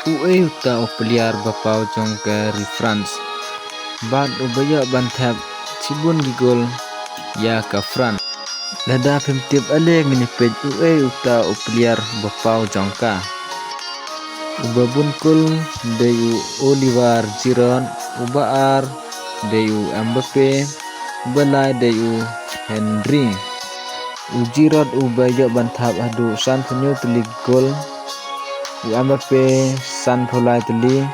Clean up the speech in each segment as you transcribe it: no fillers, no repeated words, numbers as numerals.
Ue uta opeliar bapau jong ke France. Bad ubaya bantap cibun gigol ya ke France. Lada pemtip ale ngenipej ue uta opeliar bapau jong ka. Uba bunkul deyu Oliver Giroud, uba ar deyu Mbappe, uba deyu Henry. Giroud uba yo bantap adu san penyu tuli gol. Mbappe san pulai tuli.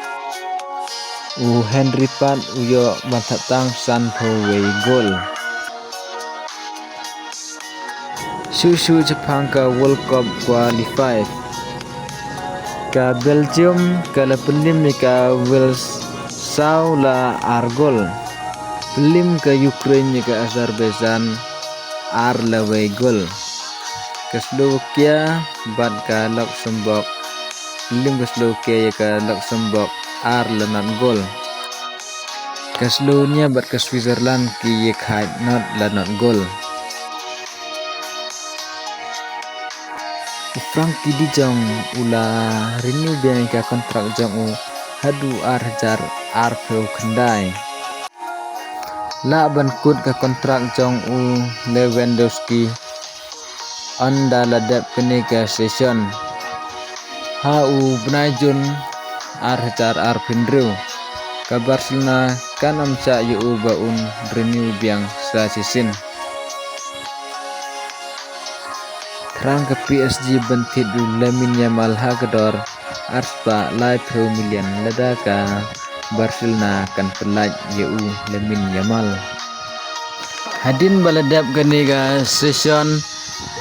Henry pat uyo bantap tang san pawai gol. Susu Jepang ka World Cup qualified. Ka Belgium kala pelim ka Wales sau la argol. Pelim ka Ukraine ka Azerbaijan ar la way gol. Ka Slovakia bad ka Luxembourg. Pelim ka Slovakia ka Luxembourg ar la not gol. Ka Slovenia bad ka Switzerland ki yekhait not la not gol. Frankie de Jong ula renew biang ka kontrak jong u hadu arjar arpeu kendai. La ban kut ka kontrak jong u Lewandowski anda ladap kene ka session. Ha u benajun arjar arpindru. Ka Barcelona kanam ca yu baun renew biang sa season. Terang ke PSG bentit du Lamine Yamal hagedor arspa lai pro million lada ka Barcelona kan pelaj yu Lamine Yamal. Hadin baladap ganiga session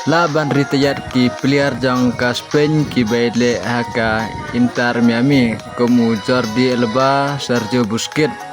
laban ritayat ki player jong ka Spain ki baile haka Inter Miami komu Jordi Alba, Sergio Busquets.